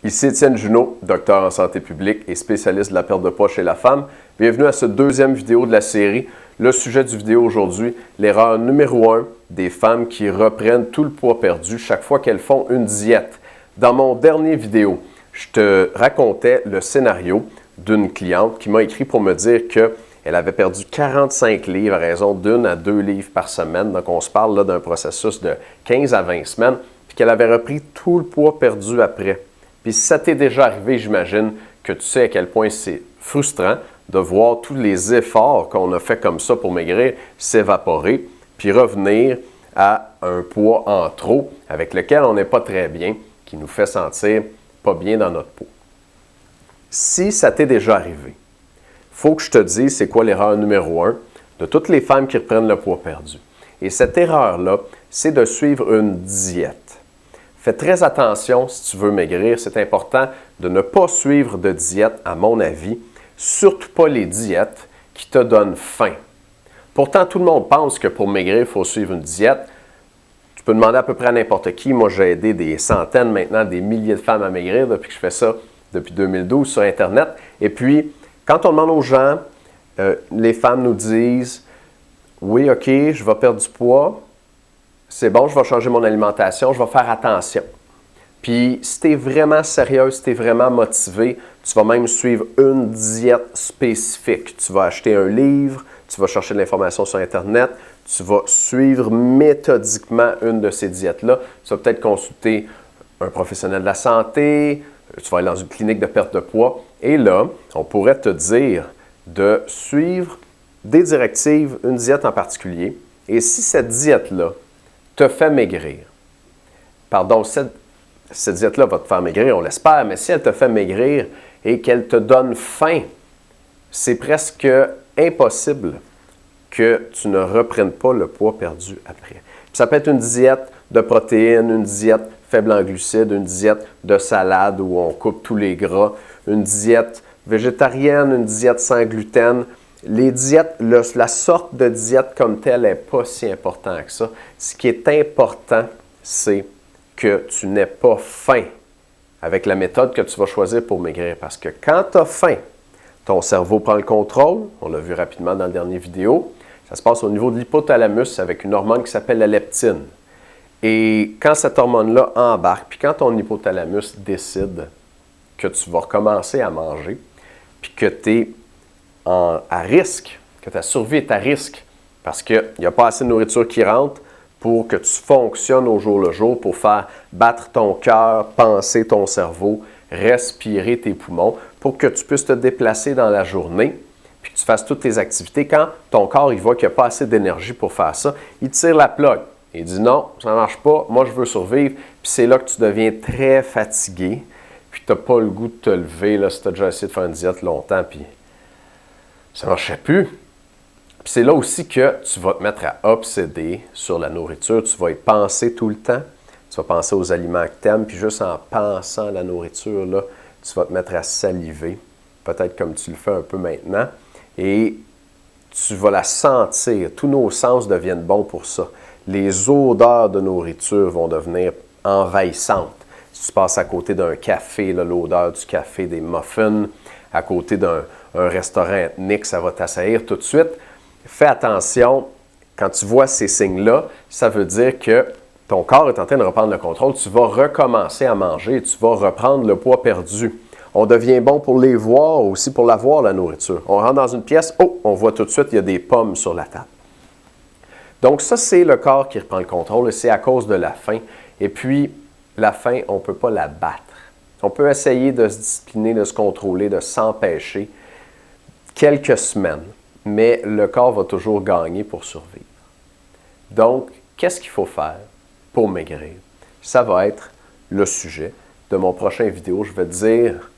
Ici Étienne Junot, docteur en santé publique et spécialiste de la perte de poids chez la femme. Bienvenue à cette deuxième vidéo de la série. Le sujet du vidéo aujourd'hui, l'erreur numéro 1 des femmes qui reprennent tout le poids perdu chaque fois qu'elles font une diète. Dans mon dernier vidéo, je te racontais le scénario d'une cliente qui m'a écrit pour me dire qu'elle avait perdu 45 livres à raison d'1 à 2 livres par semaine. Donc, on se parle là d'un processus de 15 à 20 semaines, puis qu'elle avait repris tout le poids perdu après. Puis si ça t'est déjà arrivé, j'imagine que tu sais à quel point c'est frustrant de voir tous les efforts qu'on a fait comme ça pour maigrir s'évaporer, puis revenir à un poids en trop avec lequel on n'est pas très bien, qui nous fait sentir pas bien dans notre peau. Si ça t'est déjà arrivé, il faut que je te dise c'est quoi l'erreur numéro 1 de toutes les femmes qui reprennent le poids perdu. Et cette erreur-là, c'est de suivre une diète. Fais très attention si tu veux maigrir. C'est important de ne pas suivre de diète, à mon avis. Surtout pas les diètes qui te donnent faim. Pourtant, tout le monde pense que pour maigrir, il faut suivre une diète. Tu peux demander à peu près à n'importe qui. Moi, j'ai aidé des centaines, maintenant des milliers de femmes à maigrir depuis que je fais ça depuis 2012 sur Internet. Et puis, quand on demande aux gens, les femmes nous disent « Oui, OK, je vais perdre du poids. C'est bon, je vais changer mon alimentation, je vais faire attention. » Puis, si tu es vraiment sérieux, si tu es vraiment motivé, tu vas même suivre une diète spécifique. Tu vas acheter un livre, tu vas chercher de l'information sur Internet, tu vas suivre méthodiquement une de ces diètes-là. Tu vas peut-être consulter un professionnel de la santé, tu vas aller dans une clinique de perte de poids. Et là, on pourrait te dire de suivre des directives, une diète en particulier. Et si cette diète-là te fait maigrir, pardon, cette diète-là va te faire maigrir, on l'espère, mais si elle te fait maigrir et qu'elle te donne faim, c'est presque impossible que tu ne reprennes pas le poids perdu après. Puis ça peut être une diète de protéines, une diète faible en glucides, une diète de salade où on coupe tous les gras, une diète végétarienne, une diète sans gluten. Les diètes, la sorte de diète comme telle n'est pas si important que ça. Ce qui est important, c'est que tu n'aies pas faim avec la méthode que tu vas choisir pour maigrir. Parce que quand tu as faim, ton cerveau prend le contrôle. On l'a vu rapidement dans la dernière vidéo. Ça se passe au niveau de l'hypothalamus avec une hormone qui s'appelle la leptine. Et quand cette hormone-là embarque, puis quand ton hypothalamus décide que tu vas recommencer à manger, puis que tu es à risque, que ta survie est à risque, parce qu'il n'y a pas assez de nourriture qui rentre pour que tu fonctionnes au jour le jour, pour faire battre ton cœur, penser ton cerveau, respirer tes poumons, pour que tu puisses te déplacer dans la journée, puis que tu fasses toutes tes activités. Quand ton corps il voit qu'il n'y a pas assez d'énergie pour faire ça, il tire la plug. Il dit non, ça ne marche pas, moi je veux survivre. Puis c'est là que tu deviens très fatigué, puis tu n'as pas le goût de te lever là, si tu as déjà essayé de faire une diète longtemps, puis ça ne marchait plus. Puis c'est là aussi que tu vas te mettre à obséder sur la nourriture. Tu vas y penser tout le temps. Tu vas penser aux aliments que tu aimes. Puis juste en pensant à la nourriture, là, tu vas te mettre à saliver. Peut-être comme tu le fais un peu maintenant. Et tu vas la sentir. Tous nos sens deviennent bons pour ça. Les odeurs de nourriture vont devenir envahissantes. Si tu passes à côté d'un café, l'odeur du café, des muffins, à côté d'un restaurant ethnique, ça va t'assaillir tout de suite. Fais attention, quand tu vois ces signes-là, ça veut dire que ton corps est en train de reprendre le contrôle. Tu vas recommencer à manger et tu vas reprendre le poids perdu. On devient bon pour les voir, aussi pour la voir, la nourriture. On rentre dans une pièce, on voit tout de suite, il y a des pommes sur la table. Donc ça, c'est le corps qui reprend le contrôle et c'est à cause de la faim. Et puis, la faim, on ne peut pas la battre. On peut essayer de se discipliner, de se contrôler, de s'empêcher quelques semaines, mais le corps va toujours gagner pour survivre. Donc, qu'est-ce qu'il faut faire pour maigrir? Ça va être le sujet de mon prochain vidéo. Je vais te dire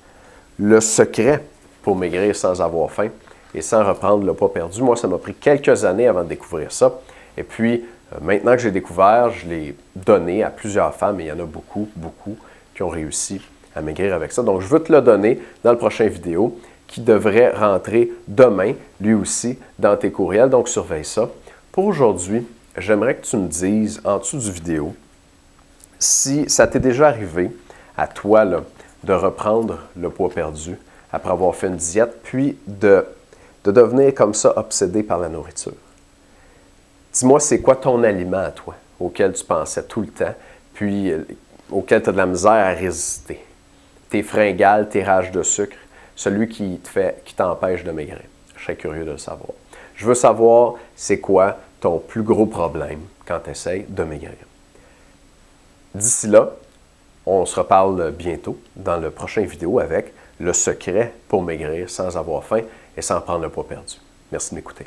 le secret pour maigrir sans avoir faim et sans reprendre le poids perdu. Moi, ça m'a pris quelques années avant de découvrir ça. Et puis, maintenant que j'ai découvert, je l'ai donné à plusieurs femmes et il y en a beaucoup, beaucoup qui ont réussi à maigrir avec ça. Donc, je veux te le donner dans le prochain vidéo qui devrait rentrer demain, lui aussi, dans tes courriels. Donc, surveille ça. Pour aujourd'hui, j'aimerais que tu me dises en dessous du vidéo si ça t'est déjà arrivé à toi là, de reprendre le poids perdu après avoir fait une diète, puis de devenir comme ça obsédé par la nourriture. Dis-moi, c'est quoi ton aliment à toi, auquel tu pensais tout le temps, puis auquel tu as de la misère à résister? Tes fringales, tes rages de sucre, celui qui t'empêche de maigrir. Je serais curieux de le savoir. Je veux savoir, c'est quoi ton plus gros problème quand tu essaies de maigrir. D'ici là, on se reparle bientôt dans le prochain vidéo avec le secret pour maigrir sans avoir faim et sans prendre le poids perdu. Merci de m'écouter.